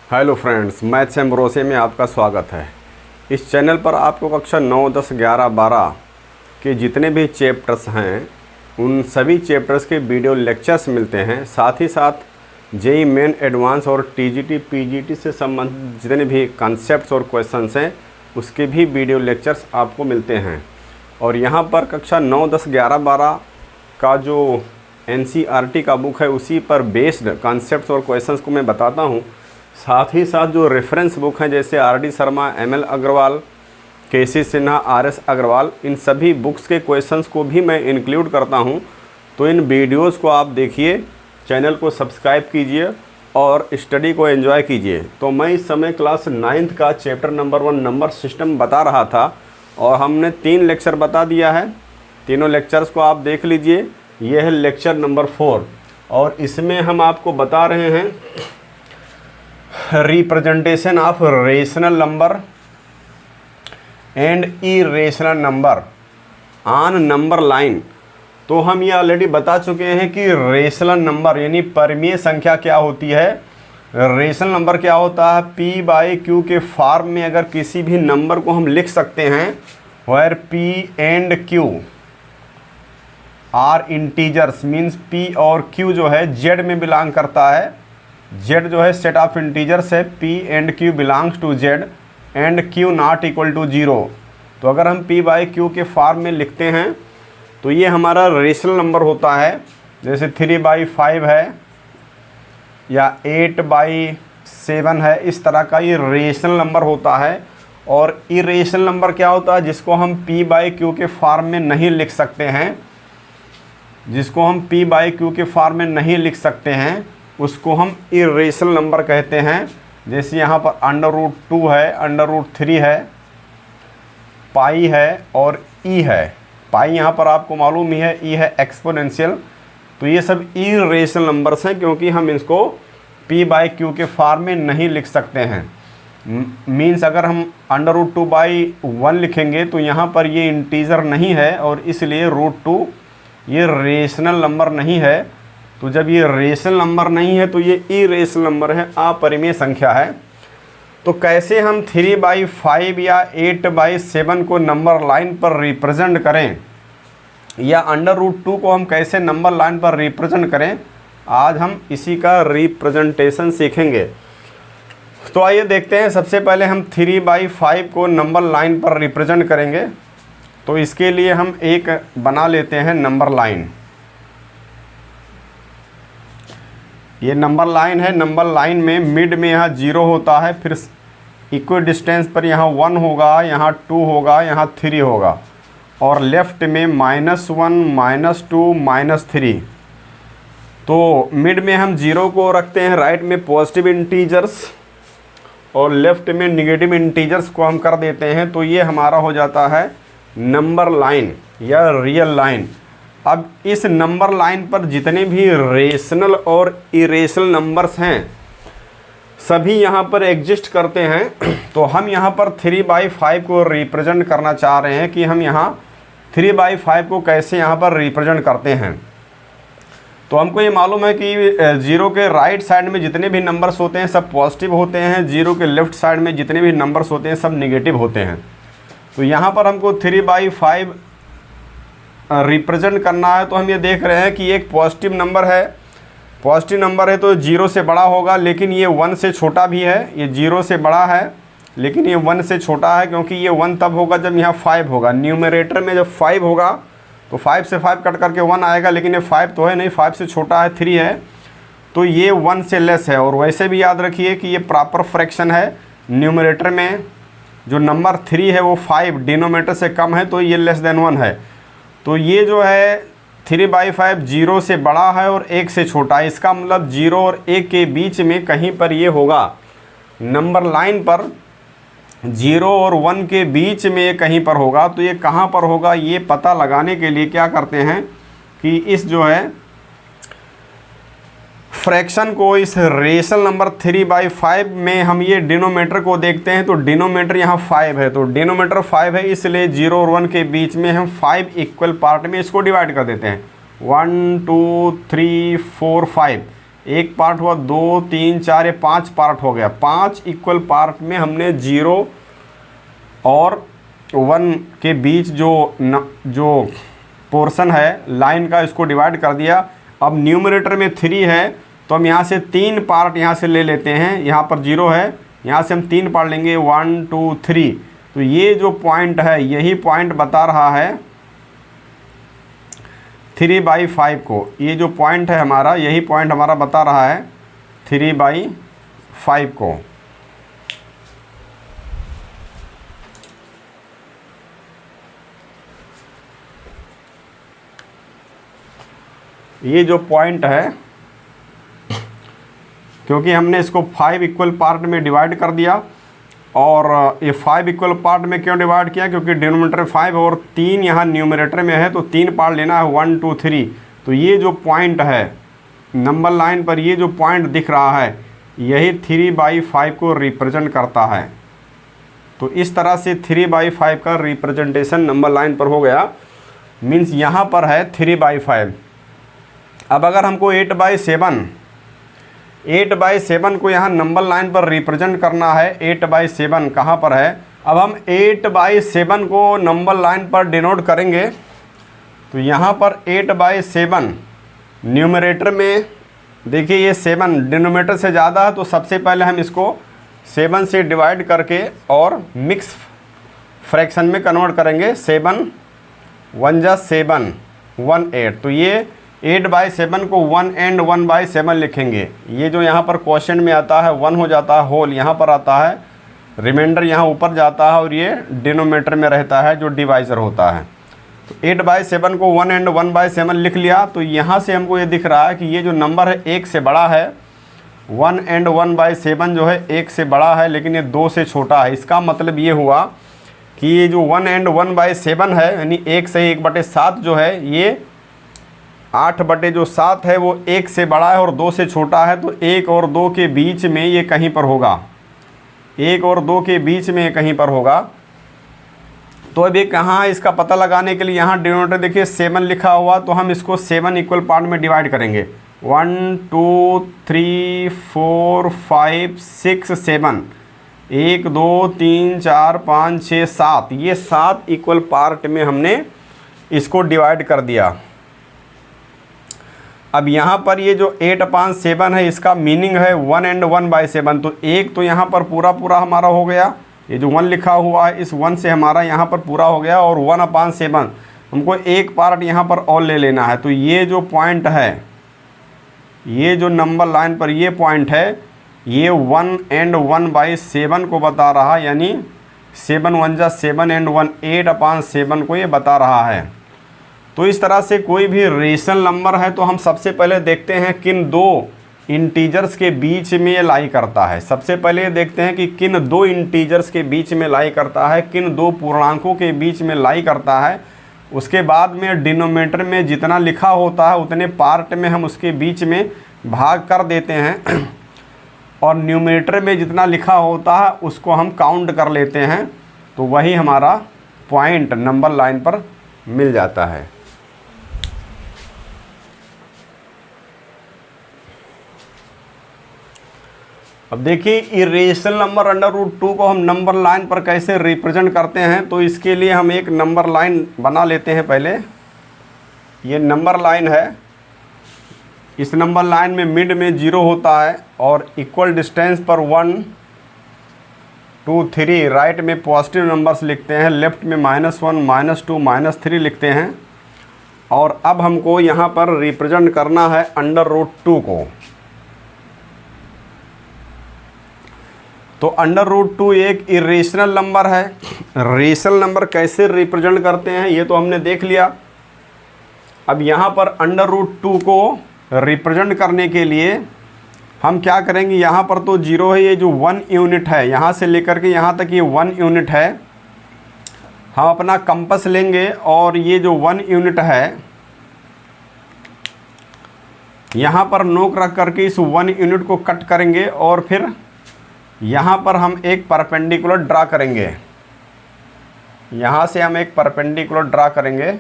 Hello friends, maths and भरोसे में आपका स्वागत है। इस चैनल पर आपको कक्षा 9, 10, 11, 12 के जितने भी चैप्टर्स हैं उन सभी चैप्टर्स के वीडियो लेक्चर्स मिलते हैं। साथ ही साथ जेईई मेन एडवांस और टीजीटी, पीजीटी से संबंधित जितने भी कॉन्सेप्ट्स और क्वेश्चंस हैं उसके भी वीडियो लेक्चर्स आपको मिलते हैं। और यहाँ पर कक्षा 9, 10, 11, 12 का जो एनसीईआरटी का बुक है उसी पर बेस्ड कॉन्सेप्ट्स और क्वेश्चंस को मैं बताता हूँ। साथ ही साथ जो रेफरेंस बुक हैं जैसे आरडी शर्मा, एमएल अग्रवाल, केसी सिन्हा, आरएस अग्रवाल, इन सभी बुक्स के क्वेश्चंस को भी मैं इंक्लूड करता हूं। तो इन वीडियोस को आप देखिए, चैनल को सब्सक्राइब कीजिए और स्टडी को एंजॉय कीजिए। तो मैं इस समय क्लास 9th का चैप्टर नंबर 1 नंबर सिस्टम बता रहा था और हमने 3 लेक्चर बता दिया है। तीनों लेक्चर्स को आप देख लीजिए। यह है लेक्चर नंबर 4 और इसमें हम आपको बता रहे हैं representation of rational number and irrational number on number line. तो हम ये ऑलरेडी बता चुके हैं कि रेशनल नंबर यानी परिमेय संख्या क्या होती है। रेशनल नंबर क्या होता है, p बाई क्यू के फॉर्म में अगर किसी भी नंबर को हम लिख सकते हैं where p and q are integers, means p और q जो है z में बिलोंग करता है। z जो है सेट ऑफ इंटीजर्स है, p and q belongs to z and q not equal to 0। तो अगर हम p बाई q के फॉर्म में लिखते हैं तो ये हमारा रेशनल नंबर होता है। जैसे 3/5 है या 8/7 है, इस तरह का ये रेशनल नंबर होता है। और इरेशनल नंबर क्या होता है, जिसको हम p बाई q के फॉर्म में नहीं लिख सकते हैं, जिसको हम p बाई q के फॉर्म में नहीं लिख सकते हैं उसको हम इरेशनल नंबर कहते हैं। जैसे यहाँ पर √2 है, √3 है, पाई है और ई है। पाई यहाँ पर आपको मालूम ही है, ई है एक्सपोनेंशियल। तो ये सब इरेशनल नंबर्स हैं क्योंकि हम इसको p बाई q के फॉर्म में नहीं लिख सकते हैं। मीन्स अगर हम √2/1 लिखेंगे तो यहाँ पर ये इंटीजर नहीं है और इसलिए √2 ये रेशनल नंबर नहीं है। तो जब ये रेशनल नंबर नहीं है तो ये इरेशनल नंबर है, अपरिमेय संख्या है। तो कैसे हम 3/5 या 8/7 को नंबर लाइन पर रिप्रेजेंट करें या √2 को हम कैसे नंबर लाइन पर रिप्रेजेंट करें, आज हम इसी का रिप्रेजेंटेशन सीखेंगे। तो आइए देखते हैं। सबसे पहले हम 3/5 को नंबर लाइन पर रिप्रेजेंट करेंगे। तो इसके लिए हम एक बना लेते हैं नंबर लाइन। ये नंबर लाइन है। नंबर लाइन में मिड में यहाँ 0 होता है, फिर इक्वल डिस्टेंस पर यहाँ 1 होगा, यहाँ 2 होगा, यहाँ 3 होगा और लेफ़्ट में -1, -2, -3। तो मिड में हम 0 को रखते हैं, राइट में पॉजिटिव इंटीजर्स और लेफ़्ट में नेगेटिव इंटीजर्स को हम कर देते हैं। तो ये हमारा हो जाता है नंबर लाइन या रियल लाइन। अब इस नंबर लाइन पर जितने भी रेशनल और इरेशनल नंबर्स हैं सभी यहाँ पर एग्जिस्ट करते हैं। तो हम यहाँ पर 3/5 को रिप्रेजेंट करना चाह रहे हैं कि हम यहाँ 3/5 को कैसे यहाँ पर रिप्रेजेंट करते हैं। तो हमको ये मालूम है कि 0 के राइट साइड में जितने भी नंबर्स होते हैं सब पॉजिटिव होते हैं, 0 के लेफ़्ट साइड में जितने भी नंबर्स होते हैं सब नेगेटिव होते हैं। तो यहाँ पर हमको 3/5 रिप्रेजेंट करना है। तो हम ये देख रहे हैं कि एक पॉजिटिव नंबर है। पॉजिटिव नंबर है तो 0 से बड़ा होगा, लेकिन ये 1 से छोटा भी है। ये 0 से बड़ा है लेकिन ये 1 से छोटा है, क्योंकि ये 1 तब होगा जब यहाँ 5 होगा। न्यूमरेटर में जब 5 होगा तो 5 से 5 कट करके 1 आएगा, लेकिन ये 5 तो है नहीं, 5 से छोटा है, 3 है। तो ये 1 से लेस है। और वैसे भी याद रखिए कि ये प्रॉपर फ्रैक्शन है। न्यूमरेटर में जो नंबर 3 है वो 5 डिनोमिनेटर से कम है, तो ये लेस देन 1 है। तो ये जो है 3/5 0 से बड़ा है और 1 से छोटा है। इसका मतलब 0 और 1 के बीच में कहीं पर ये होगा। नंबर लाइन पर 0 और 1 के बीच में ये कहीं पर होगा। तो ये कहाँ पर होगा ये पता लगाने के लिए क्या करते हैं कि इस जो है फ्रैक्शन को, इस रेशनल नंबर 3/5 में हम ये डिनोमिनेटर को देखते हैं। तो डिनोमिनेटर यहाँ 5 है, तो डिनोमिनेटर 5 है, इसलिए 0 और 1 के बीच में हम 5 इक्वल पार्ट में इसको डिवाइड कर देते हैं। 1 2 3 4 5 एक पार्ट हुआ, 2 3 4, ये 5 पार्ट हो गया। 5 इक्वल पार्ट में हमने 0 और 1 के बीच जो पोर्शन है लाइन का, इसको डिवाइड कर दिया। अब न्यूमरेटर में 3 है तो हम यहाँ से 3 पार्ट यहाँ से ले लेते हैं। यहाँ पर 0 है, यहाँ से हम 3 पार्ट लेंगे, 1 2 3। तो ये जो पॉइंट है यही पॉइंट बता रहा है 3/5 को। ये जो पॉइंट है हमारा, यही पॉइंट हमारा बता रहा है 3/5 को। ये जो पॉइंट है, क्योंकि हमने इसको 5 इक्वल पार्ट में डिवाइड कर दिया, और ये 5 इक्वल पार्ट में क्यों डिवाइड किया, क्योंकि डिनोमिनेटर 5 और 3 यहाँ न्यूमरेटर में है, तो 3 पार्ट लेना है, 1 2 3। तो ये जो पॉइंट है नंबर लाइन पर, ये जो पॉइंट दिख रहा है यही 3/5 को रिप्रेजेंट करता है। तो इस तरह से 3/5 का रिप्रेजेंटेशन नंबर लाइन पर हो गया। मीन्स यहाँ पर है 3/5। अब अगर हमको 8/7 को यहाँ नंबर लाइन पर रिप्रेजेंट करना है, 8/7 कहाँ पर है। अब हम 8/7 को नंबर लाइन पर डिनोट करेंगे। तो यहाँ पर 8/7 न्यूमरेटर में देखिए, ये 7 डिनोमिनेटर से ज़्यादा है, तो सबसे पहले हम इसको 7 से डिवाइड करके और मिक्स फ्रैक्शन में कन्वर्ट करेंगे। 7 1 जा 7 1 8। तो ये 8/7 को 1 एंड 1/7 लिखेंगे। ये जो यहाँ पर क्वेश्चन में आता है 1 हो जाता है, होल यहाँ पर आता है, रिमाइंडर यहाँ ऊपर जाता है, और ये डिनोमिनेटर में रहता है जो डिवाइज़र होता है। तो 8/7 को 1 एंड 1/7 लिख लिया। तो यहाँ से हमको ये दिख रहा है कि ये जो नंबर है 1 से बड़ा है, 1 एंड 1/7 जो है 1 से बड़ा है, लेकिन ये 2 से छोटा है। इसका मतलब ये हुआ कि ये जो 1 एंड 1/7 है, यानी 1 से 1/7 जो है, ये 8/7 है, वो 1 से बड़ा है और 2 से छोटा है। तो 1 और 2 के बीच में ये कहीं पर होगा, 1 और 2 के बीच में कहीं पर होगा। तो अभी कहाँ इसका पता लगाने के लिए, यहाँ डिनोमिनेटर देखिए 7 लिखा हुआ, तो हम इसको 7 इक्वल पार्ट में डिवाइड करेंगे। 1 2 3 4 5 6 7, 1 2 3 4 5 6 7, ये 7 इक्वल पार्ट में हमने इसको डिवाइड कर दिया। अब यहाँ पर ये जो 8/7 है, इसका मीनिंग है 1 एंड 1/7। तो एक तो यहाँ पर पूरा हमारा हो गया, ये जो 1 लिखा हुआ है इस 1 से हमारा यहाँ पर पूरा हो गया, और 1/7 हमको एक पार्ट यहाँ पर और ले लेना है। तो ये जो पॉइंट है, ये जो नंबर लाइन पर ये पॉइंट है, ये 1 एंड 1/7 को बता रहा, यानी 7 1 जा 7 एंड 1 8/7 को ये बता रहा है। तो इस तरह से कोई भी रेशनल नंबर है तो हम सबसे पहले देखते हैं किन 2 इंटीजर्स के बीच में ये लाई करता है। सबसे पहले ये देखते हैं कि किन 2 इंटीजर्स के बीच में लाई करता है, किन 2 पूर्णांकों के बीच में लाई करता है। उसके बाद में डिनोमिनेटर में जितना लिखा होता है उतने पार्ट में हम उसके बीच में भाग कर देते हैं, और न्यूमरेटर में जितना लिखा होता है उसको हम काउंट कर लेते हैं। तो वही हमारा पॉइंट नंबर लाइन पर मिल जाता है। अब देखिए इरेशनल नंबर √2 को हम नंबर लाइन पर कैसे रिप्रेजेंट करते हैं। तो इसके लिए हम एक नंबर लाइन बना लेते हैं। पहले ये नंबर लाइन है, इस नंबर लाइन में मिड में 0 होता है, और इक्वल डिस्टेंस पर 1 2 3 राइट में पॉजिटिव नंबर्स लिखते हैं, लेफ्ट में -1 -2 -3 लिखते हैं। और अब हमको यहाँ पर रिप्रेजेंट करना है √2 को। तो √2 एक इरेशनल नंबर है। रेशनल नंबर कैसे रिप्रेजेंट करते हैं ये तो हमने देख लिया। अब यहाँ पर √2 को रिप्रेजेंट करने के लिए हम क्या करेंगे, यहाँ पर तो 0 है, ये जो 1 यूनिट है यहाँ से लेकर के यहाँ तक ये 1 यूनिट है। हम अपना कंपास लेंगे और ये जो 1 यूनिट है यहाँ पर नोक रख करके इस 1 यूनिट को कट करेंगे, और फिर यहाँ पर हम एक परपेंडिकुलर ड्रा करेंगे। यहाँ से हम एक परपेंडिकुलर ड्रा करेंगे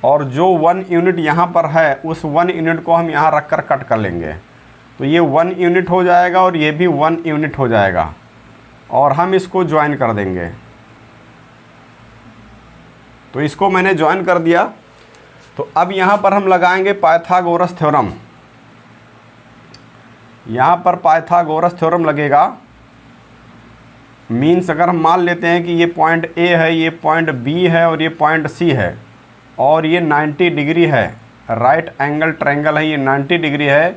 और जो 1 यूनिट यहाँ पर है उस 1 यूनिट को हम यहाँ रख कर कट कर लेंगे। तो ये 1 यूनिट हो जाएगा और ये भी 1 यूनिट हो जाएगा और हम इसको ज्वाइन कर देंगे। तो इसको मैंने ज्वाइन कर दिया। तो अब यहाँ पर हम लगाएंगे पाइथागोरस थ्योरम। यहाँ पर पाइथागोरस थ्योरम लगेगा। मीन्स अगर हम मान लेते हैं कि ये पॉइंट ए है, ये पॉइंट बी है और ये पॉइंट सी है और ये 90 डिग्री है, राइट एंगल ट्रायंगल है, ये 90 डिग्री है,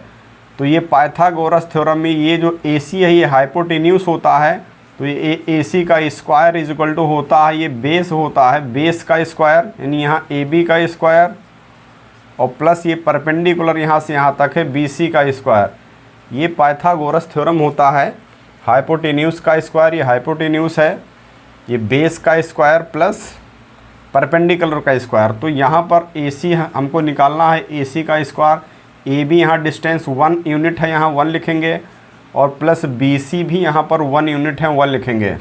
तो ये पाइथागोरस थ्योरम में ये जो AC है ये हाइपोटेन्यूस होता है। तो ये AC का स्क्वायर इज इक्वल टू होता है, ये बेस होता है, बेस का स्क्वायर यानी यहाँ AB का स्क्वायर और प्लस ये परपेंडिकुलर यहाँ से यहाँ तक है BC का स्क्वायर। ये पाइथागोरस थ्योरम होता है। हाइपोटेन्यूस का स्क्वायर, ये हाइपोटेन्यूस है, ये बेस का स्क्वायर प्लस परपेंडिकुलर का स्क्वायर। तो यहाँ पर AC हमको निकालना है, AC का स्क्वायर। AB यहाँ डिस्टेंस 1 यूनिट है, यहाँ 1 लिखेंगे और प्लस BC भी यहाँ पर 1 यूनिट है, 1 लिखेंगे।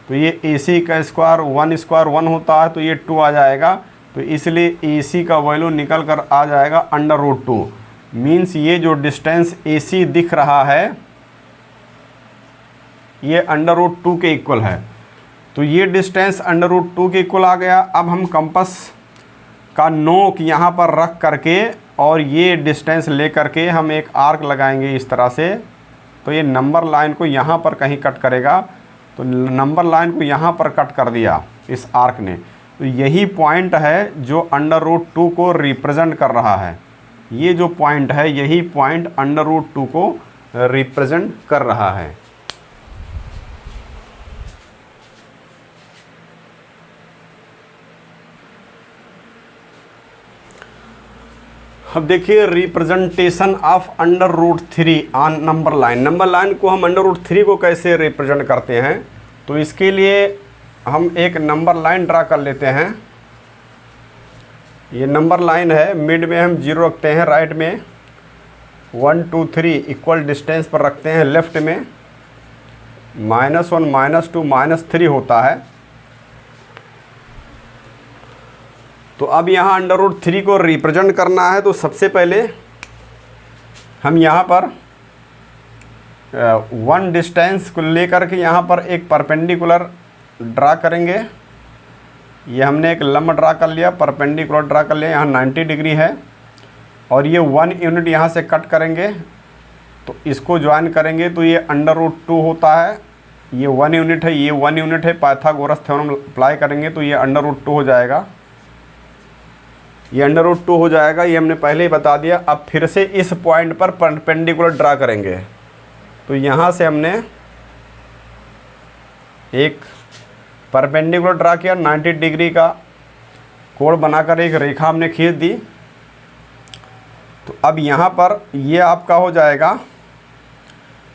तो ये AC का स्क्वायर 1 स्क्वायर 1 होता है, तो ये 2 आ जाएगा। तो इसलिए AC का वैल्यू निकल कर आ जाएगा √2। मीन्स ये जो डिस्टेंस AC दिख रहा है ये √2 के इक्वल है। तो ये डिस्टेंस √2 के इक्वल आ गया। अब हम कंपास का नोक यहाँ पर रख करके और ये डिस्टेंस ले करके हम एक आर्क लगाएंगे इस तरह से। तो ये नंबर लाइन को यहाँ पर कहीं कट करेगा, तो नंबर लाइन को यहाँ पर कट कर दिया इस आर्क ने। तो यही पॉइंट है जो √2 को रिप्रेजेंट कर रहा है। ये जो पॉइंट है यही पॉइंट √2 को रिप्रेजेंट कर रहा है। अब देखिए representation of √3 on number line. Number line को हम √3 को कैसे रिप्रेजेंट करते हैं, तो इसके लिए हम एक नंबर लाइन ड्रा कर लेते हैं। ये नंबर लाइन है, मिड में हम 0 रखते हैं, राइट में 1 2 3 इक्वल डिस्टेंस पर रखते हैं, लेफ्ट में -1 -2 -3 होता है। तो अब यहाँ √3 को रिप्रेजेंट करना है। तो सबसे पहले हम यहाँ पर 1 डिस्टेंस को लेकर के यहाँ पर एक परपेंडिकुलर ड्रा करेंगे। ये हमने एक लंब ड्रा कर लिया, परपेंडिकुलर ड्रा कर लिया, यहाँ 90 डिग्री है और ये 1 यूनिट यहाँ से कट करेंगे। तो इसको ज्वाइन करेंगे तो ये √2 होता है। ये 1 यूनिट है, ये 1 यूनिट है। पाइथागोरस थ्योरम अप्लाई करेंगे तो ये √2 हो जाएगा, ये √2 हो जाएगा। ये हमने पहले ही बता दिया। अब फिर से इस पॉइंट पर परपेंडिकुलर ड्रा करेंगे। तो यहाँ से हमने एक परपेंडिकुलर ड्रा किया, 90 डिग्री का कोण बनाकर एक रेखा हमने खींच दी। तो अब यहाँ पर ये आपका हो जाएगा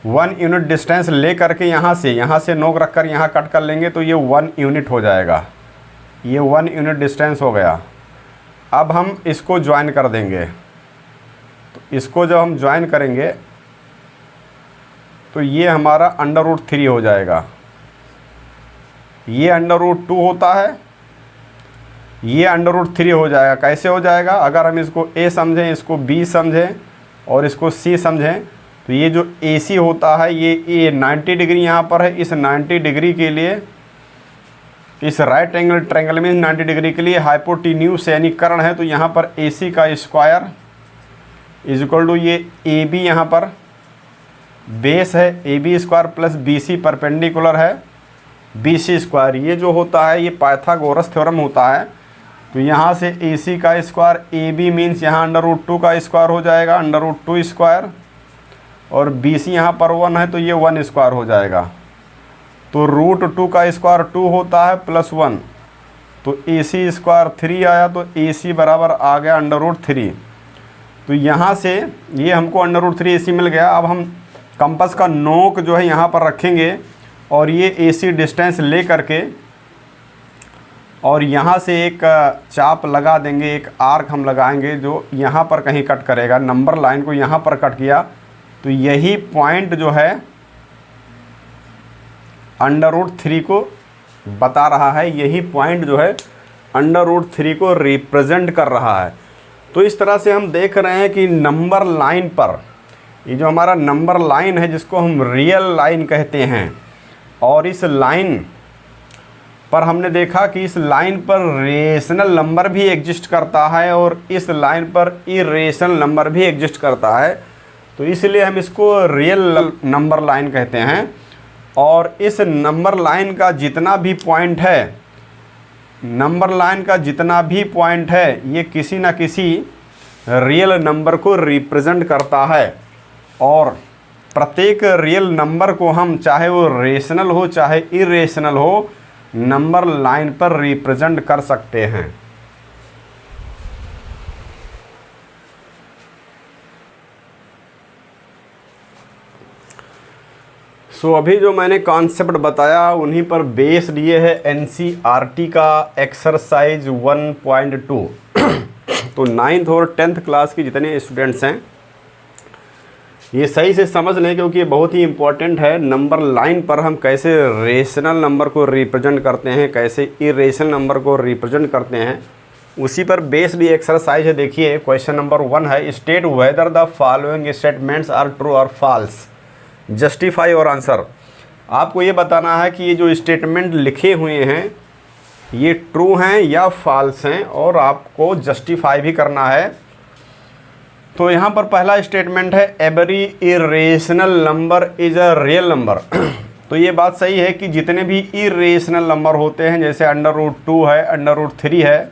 1 यूनिट डिस्टेंस ले करके यहाँ से नोक रख कर यहाँ कट कर लेंगे तो ये 1 यूनिट हो जाएगा। ये 1 यूनिट डिस्टेंस हो गया। अब हम इसको ज्वाइन कर देंगे। तो इसको जब हम ज्वाइन करेंगे तो ये हमारा √3 हो जाएगा। ये √2 होता है, ये √3 हो जाएगा। कैसे हो जाएगा, अगर हम इसको A समझें, इसको B समझें और इसको C समझें तो ये जो AC होता है ये 90 डिग्री यहाँ पर है। इस 90 डिग्री के लिए, इस राइट एंगल ट्रायंगल में 90 डिग्री के लिए हाइपोटेन्यूस यानी कर्ण है। तो यहाँ पर AC का स्क्वायर इज इक्वल टू ये AB यहाँ पर बेस है, AB square plus BC perpendicular है, BC स्क्वायर। ये जो होता है ये पाइथागोरस थ्योरम होता है। तो यहाँ से AC का स्क्वायर, AB मीन्स यहाँ √2 का स्क्वायर हो जाएगा, √2 स्क्वायर, और BC यहाँ पर 1 है तो ये 1 स्क्वायर हो जाएगा। तो √2 का स्क्वायर 2 होता है प्लस 1, तो AC स्क्वायर 3 आया, तो AC बराबर आ गया √3। तो यहाँ से ये हमको √3 AC मिल गया। अब हम कंपास का नोक जो है यहाँ पर रखेंगे और ये AC डिस्टेंस ले करके और यहाँ से एक चाप लगा देंगे, एक आर्क हम लगाएंगे जो यहाँ पर कहीं कट करेगा। नंबर लाइन को यहाँ पर कट किया तो यही पॉइंट जो है √3 को बता रहा है। यही पॉइंट जो है √3 को रिप्रेजेंट कर रहा है। तो इस तरह से हम देख रहे हैं कि नंबर लाइन पर, ये जो हमारा नंबर लाइन है जिसको हम रियल लाइन कहते हैं, और इस लाइन पर हमने देखा कि इस लाइन पर रेशनल नंबर भी एग्जिस्ट करता है और इस लाइन पर इरेशनल नंबर भी एग्जिस्ट करता है। तो इसलिए हम इसको रियल नंबर लाइन कहते हैं। और इस नंबर लाइन का जितना भी पॉइंट है, नंबर लाइन का जितना भी पॉइंट है, ये किसी न किसी रियल नंबर को रिप्रेजेंट करता है। और प्रत्येक रियल नंबर को हम, चाहे वो रेशनल हो चाहे इरेशनल हो, नंबर लाइन पर रिप्रेजेंट कर सकते हैं। सो अभी जो मैंने कॉन्सेप्ट बताया उन्हीं पर बेस्ड ये है एनसीईआरटी का एक्सरसाइज 1.2। तो 9th और 10th क्लास की जितने स्टूडेंट्स हैं ये सही से समझ लें, क्योंकि ये बहुत ही इम्पोर्टेंट है। नंबर लाइन पर हम कैसे रेशनल नंबर को रिप्रेजेंट करते हैं, कैसे इरेशनल नंबर को रिप्रेजेंट करते हैं, उसी पर बेस्ड ये एक्सरसाइज है। देखिए क्वेश्चन नंबर 1 है, state whether the following statements are true और फॉल्स, जस्टिफाई और आंसर। आपको ये बताना है कि ये जो स्टेटमेंट लिखे हुए हैं ये ट्रू हैं या फॉल्स हैं, और आपको जस्टिफाई भी करना है। तो यहाँ पर पहला स्टेटमेंट है, every irrational number is a real number. तो ये बात सही है कि जितने भी इरेशनल नंबर होते हैं, जैसे √2 है, √3 है,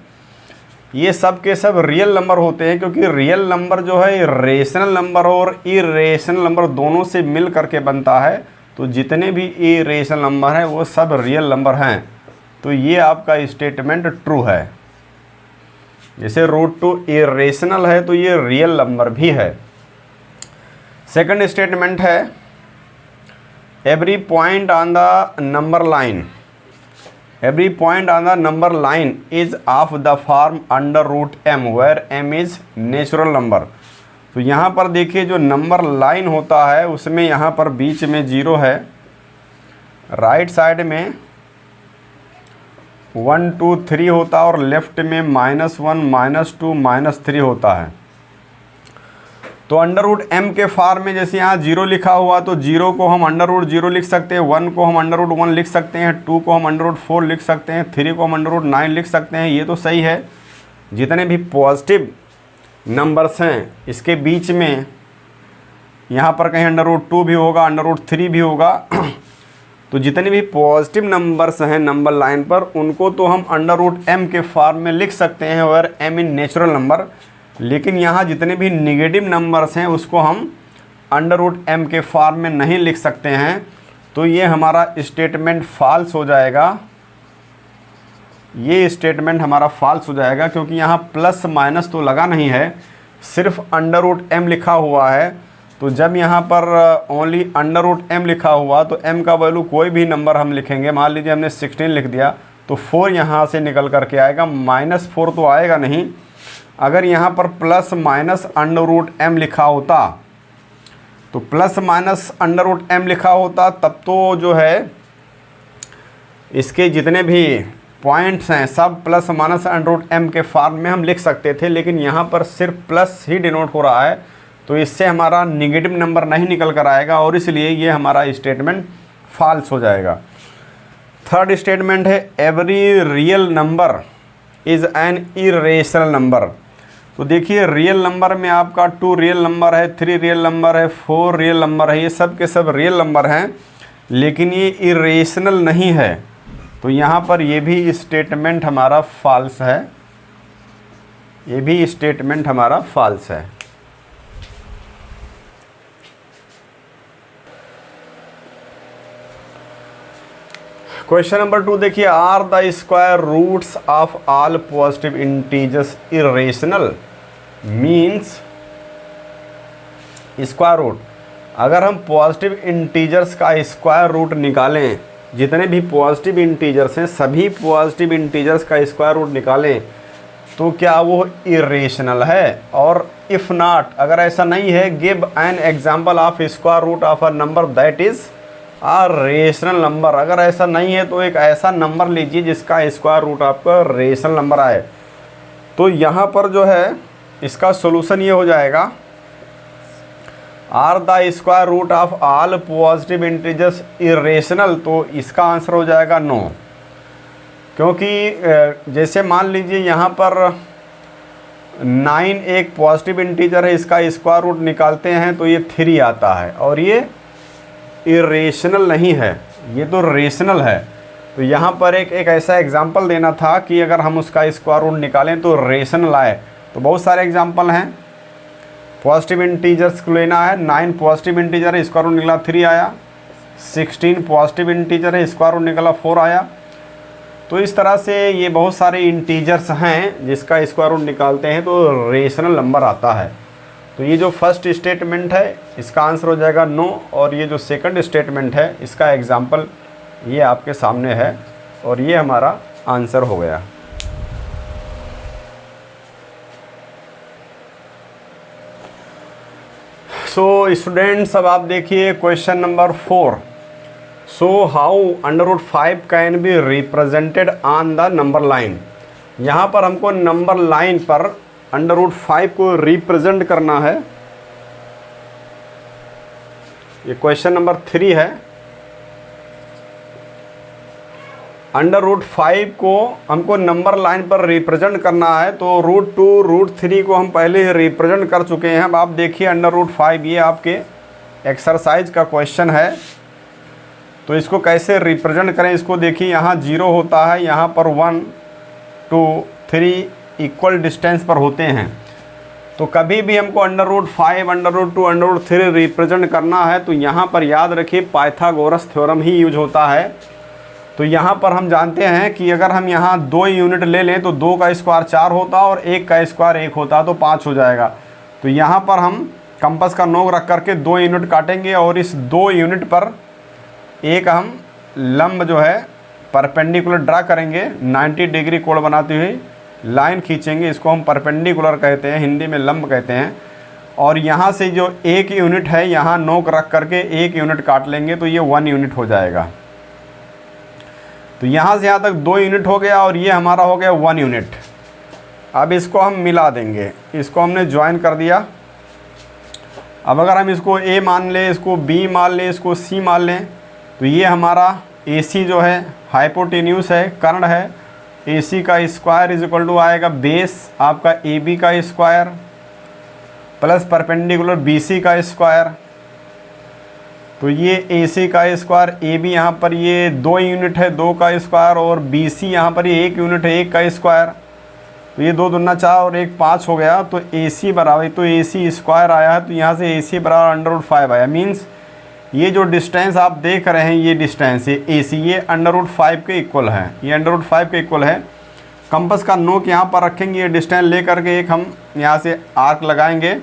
ये सब के सब रियल नंबर होते हैं, क्योंकि रियल नंबर जो है रेशनल नंबर और इरेशनल नंबर दोनों से मिल करके बनता है। तो जितने भी इरेशनल नंबर हैं वो सब रियल नंबर हैं। तो ये आपका स्टेटमेंट ट्रू है। जैसे √2 इरेशनल है तो ये रियल नंबर भी है। सेकंड स्टेटमेंट है, every point on the number line, every point on the number line is of the form √m where m is natural number। तो यहाँ पर देखिए जो नंबर लाइन होता है उसमें यहाँ पर बीच में 0 है, राइट साइड में 1 2 3 होता है और लेफ्ट में -1 -2 -3 होता है। तो √m के फॉर्म में जैसे यहाँ 0 लिखा हुआ तो 0 को हम √0 लिख सकते हैं, 1 को हम √1 लिख सकते हैं, 2 को हम √4 लिख सकते हैं, 3 को हम √9 लिख सकते हैं। ये तो सही है। जितने भी पॉजिटिव नंबर्स हैं इसके बीच में यहाँ पर कहीं √2 भी होगा, √3 भी होगा। तो जितने भी पॉजिटिव नंबर्स हैं नंबर लाइन पर उनको तो हम √m के फॉर्म में लिख सकते हैं और m इन नेचुरल नंबर। लेकिन यहाँ जितने भी निगेटिव नंबर्स हैं उसको हम √m के फॉर्म में नहीं लिख सकते हैं। तो ये हमारा स्टेटमेंट फॉल्स हो जाएगा। ये स्टेटमेंट हमारा फॉल्स हो जाएगा क्योंकि यहाँ प्लस माइनस तो लगा नहीं है, सिर्फ √m लिखा हुआ है। तो जब यहाँ पर ओनली √m लिखा हुआ तो m का वैल्यू कोई भी नंबर हम लिखेंगे, मान लीजिए हमने 16 लिख दिया तो 4 यहाँ से निकल करके आएगा, -4 तो आएगा नहीं। अगर यहाँ पर प्लस माइनस √m लिखा होता तो प्लस माइनस √m लिखा होता तब तो जो है इसके जितने भी पॉइंट्स हैं सब प्लस माइनस √m के फॉर्म में हम लिख सकते थे। लेकिन यहाँ पर सिर्फ प्लस ही डिनोट हो रहा है तो इससे हमारा निगेटिव नंबर नहीं निकल कर आएगा और इसलिए ये हमारा स्टेटमेंट फॉल्स हो जाएगा। थर्ड स्टेटमेंट है, every real number is an irrational number. तो देखिए रियल नंबर में आपका 2 रियल नंबर है, 3 रियल नंबर है, 4 रियल नंबर है, ये सब के सब रियल नंबर हैं, लेकिन ये इरेशनल नहीं है। तो यहाँ पर ये भी स्टेटमेंट हमारा फॉल्स है, ये भी स्टेटमेंट हमारा फॉल्स है। क्वेश्चन नंबर 2 देखिए, are the square roots of all positive integers irrational? Means square root, अगर हम पॉजिटिव इंटीजर्स का स्क्वायर रूट निकालें, जितने भी पॉजिटिव इंटीजर्स हैं सभी पॉजिटिव इंटीजर्स का स्क्वायर रूट निकालें तो क्या वो इरेशनल है? और इफ़ नॉट, अगर ऐसा नहीं है, give an example of square root of a number that is rational number. अगर ऐसा नहीं है तो एक ऐसा नंबर लीजिए जिसका स्क्वायर रूट आपका रेशनल नंबर आए। तो यहाँ पर जो है इसका सॉल्यूशन ये हो जाएगा, are the square root of all positive integers irrational. तो इसका आंसर हो जाएगा नो, क्योंकि जैसे मान लीजिए यहाँ पर 9 एक पॉजिटिव इंटीजर है, इसका स्क्वायर रूट निकालते हैं तो ये 3 आता है, और ये इरेशनल नहीं है, ये तो रेशनल है। तो यहाँ पर एक ऐसा एग्जांपल देना था कि अगर हम उसका स्क्वायर रूट निकालें तो रेशनल आए। तो बहुत सारे एग्जांपल हैं, पॉजिटिव इंटीजर्स को लेना है। 9 पॉजिटिव इंटीजर है, स्क्वायर रूट निकला 3 आया। 16 पॉजिटिव इंटीजर है, स्क्वायर रूट निकला 4 आया। तो इस तरह से ये बहुत सारे इंटीजर्स हैं जिसका स्क्वायर रूट निकालते हैं तो रेशनल नंबर आता है। तो ये जो फर्स्ट स्टेटमेंट है इसका आंसर हो जाएगा नो, और ये जो सेकंड स्टेटमेंट है इसका एग्जांपल ये आपके सामने है, और ये हमारा आंसर हो गया। सो स्टूडेंट्स, अब आप देखिए question number 4। So how √5 can be represented on the number line. यहाँ पर हमको नंबर लाइन पर √5 को रिप्रेजेंट करना है। ये क्वेश्चन नंबर 3 है। √5 को हमको नंबर लाइन पर रिप्रेजेंट करना है, तो √2 √3 को हम पहले ही रिप्रेजेंट कर चुके हैं। अब आप देखिए √5, ये आपके एक्सरसाइज का क्वेश्चन है, तो इसको कैसे रिप्रेजेंट करें इसको देखिए। यहाँ 0 होता है, यहाँ पर 1 2 3 इक्वल डिस्टेंस पर होते हैं। तो कभी भी हमको √5 √2 √3 रिप्रेजेंट करना है तो यहाँ पर याद रखिए पाइथागोरस थ्योरम ही यूज होता है। तो यहाँ पर हम जानते हैं कि अगर हम यहाँ 2 यूनिट ले लें तो 2 का स्क्वायर 4 होता और 1 का स्क्वायर 1 होता, तो 5 हो जाएगा। तो यहाँ पर हम कंपास का नोक रख करके 2 यूनिट काटेंगे, और इस 2 यूनिट पर एक हम लंब जो है परपेंडिकुलर ड्रा करेंगे। 90 डिग्री कोण बनाती हुई लाइन खींचेंगे, इसको हम परपेंडिकुलर कहते हैं, हिंदी में लंब कहते हैं। और यहाँ से जो 1 यूनिट है यहाँ नोक रख करके 1 यूनिट काट लेंगे, तो ये 1 यूनिट हो जाएगा। तो यहाँ से यहाँ तक 2 यूनिट हो गया, और ये हमारा हो गया 1 यूनिट। अब इसको हम मिला देंगे, इसको हमने ज्वाइन कर दिया। अब अगर हम इसको A मान लें, इसको B मान लें, इसको C मान लें, तो ये हमारा AC जो है हाइपोटेन्यूस है, कर्ण है। AC का स्क्वायर इज इक्वल टू आएगा बेस आपका AB का स्क्वायर प्लस परपेंडिकुलर BC का स्क्वायर। तो ये AC का स्क्वायर, AB यहाँ पर ये 2 यूनिट है, 2 का स्क्वायर, और BC यहाँ पर ये 1 यूनिट है, 1 का स्क्वायर। तो ये 2 दूना 4 और 1 5 हो गया। तो AC बराबर, तो AC स्क्वायर आया है, तो यहाँ से AC बराबर √5 आया। मीन्स ये जो डिस्टेंस आप देख रहे हैं, ये डिस्टेंस ये AC ये √5 के इक्वल है, ये √5 के इक्वल है। कंपास का नोक यहाँ पर रखेंगे, ये डिस्टेंस ले करके एक हम यहाँ से आर्क लगाएंगे,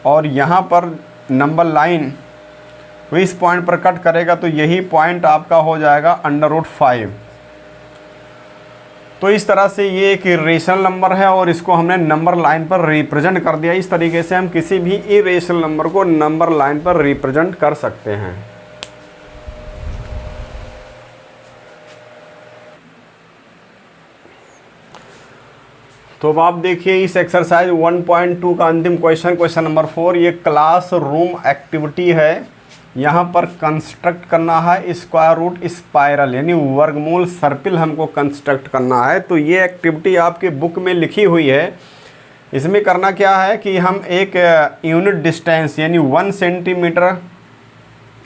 और यहाँ पर नंबर लाइन तो इस पॉइंट पर कट करेगा, तो यही पॉइंट आपका हो जाएगा √5। तो इस तरह से ये एक इरेशनल नंबर है, और इसको हमने नंबर लाइन पर रिप्रेजेंट कर दिया। इस तरीके से हम किसी भी इरेशनल नंबर को नंबर लाइन पर रिप्रेजेंट कर सकते हैं। तो अब आप देखिए इस एक्सरसाइज 1.2 का अंतिम क्वेश्चन, क्वेश्चन नंबर 4। ये क्लास रूम एक्टिविटी है। यहाँ पर कंस्ट्रक्ट करना है स्क्वायर रूट स्पाइरल, यानी वर्गमूल सर्पिल हमको कंस्ट्रक्ट करना है। तो ये एक्टिविटी आपके बुक में लिखी हुई है। इसमें करना क्या है कि हम एक यूनिट डिस्टेंस यानी 1 सेंटीमीटर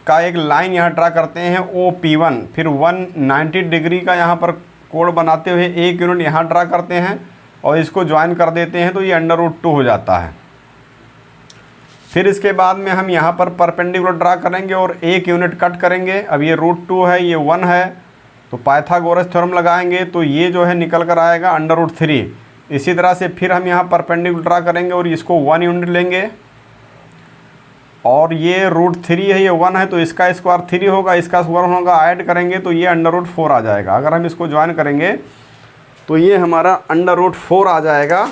का एक लाइन यहाँ ड्रा करते हैं OP1, फिर 190 डिग्री का यहाँ पर कोण बनाते हुए 1 यूनिट यहाँ ड्रा करते हैं, और इसको ज्वाइन कर देते हैं, तो ये √2 हो जाता है। फिर इसके बाद में हम यहाँ पर परपेंडिकुलर ड्रा करेंगे और 1 यूनिट कट करेंगे। अब ये √2 है, ये 1 है, तो पाइथागोरस थ्योरम लगाएंगे, तो ये जो है निकल कर आएगा √3। इसी तरह से फिर हम यहाँ परपेंडिकुलर ड्रा करेंगे और इसको 1 यूनिट लेंगे, और ये √3 है, ये 1 है, तो इसका स्क्वायर 3 होगा, इसका स्क्वायर होगा, ऐड करेंगे तो ये √4 आ जाएगा। अगर हम इसको ज्वाइन करेंगे तो ये हमारा √4 आ जाएगा,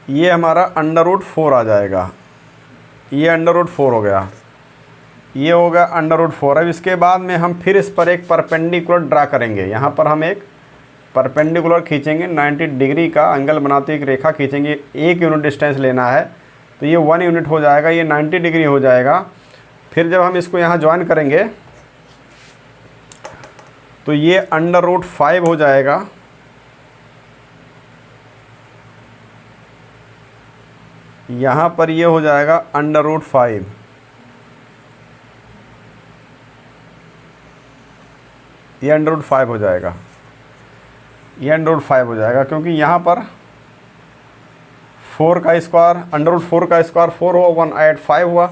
ये हमारा √4 आ जाएगा, ये √4 हो गया। ये होगा √4। अब इसके बाद में हम फिर इस पर एक परपेंडिकुलर ड्रा करेंगे। यहाँ पर हम एक परपेंडिकुलर खींचेंगे 90 डिग्री का एंगल बनाते एक रेखा खींचेंगे। 1 यूनिट डिस्टेंस लेना है तो ये 1 यूनिट हो जाएगा, ये 90 डिग्री हो जाएगा। फिर जब हम इसको यहाँ ज्वाइन करेंगे तो ये √5 हो जाएगा। यहाँ पर ये हो जाएगा √5, ये √5 हो जाएगा, ये √5 हो जाएगा, क्योंकि यहाँ पर 4 का स्क्वायर √4 का स्क्वायर 4 हुआ, 1 ऐड 5 हुआ।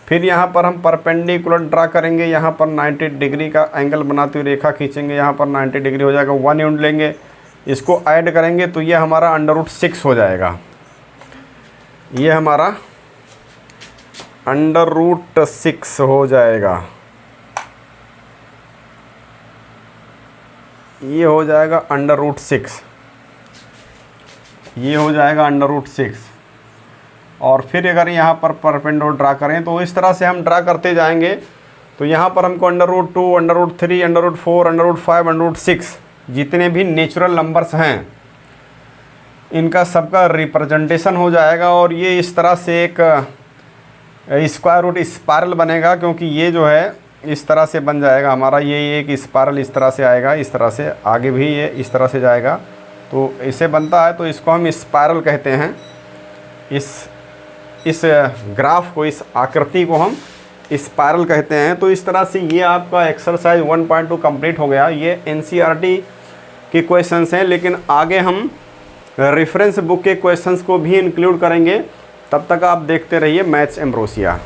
फिर यहाँ पर हम परपेंडिकुलर ड्रा करेंगे, यहाँ पर 90 डिग्री का एंगल बनाते हुए रेखा खींचेंगे, यहाँ पर 90 डिग्री हो जाएगा। 1 यूनिट लेंगे, इसको ऐड करेंगे तो ये हमारा √6 हो जाएगा। ये हमारा √6 हो जाएगा, ये हो जाएगा √6, ये हो जाएगा √6। और फिर अगर यहाँ पर परपेंडिकुलर ड्रा करें तो इस तरह से हम ड्रा करते जाएंगे। तो यहाँ पर हमको √2, √3, √4, √5, √6 जितने भी नेचुरल नंबर्स हैं इनका सबका रिप्रेजेंटेशन हो जाएगा। और ये इस तरह से एक स्क्वायर रूट स्पाइरल बनेगा, क्योंकि ये जो है इस तरह से बन जाएगा हमारा, ये एक स्पाइरल इस तरह से आएगा, इस तरह से आगे भी ये इस तरह से जाएगा, तो इसे बनता है। तो इसको हम स्पाइरल कहते हैं। इस ग्राफ को, इस आकृति को हम स्पाइरल कहते हैं। तो इस तरह से ये आपका एक्सरसाइज 1.2 कंप्लीट हो गया। ये NCERT के क्वेश्चंस हैं, लेकिन आगे हम रेफरेंस बुक के क्वेश्चंस को भी इंक्लूड करेंगे। तब तक आप देखते रहिए मैथ्स एम्ब्रोसिया।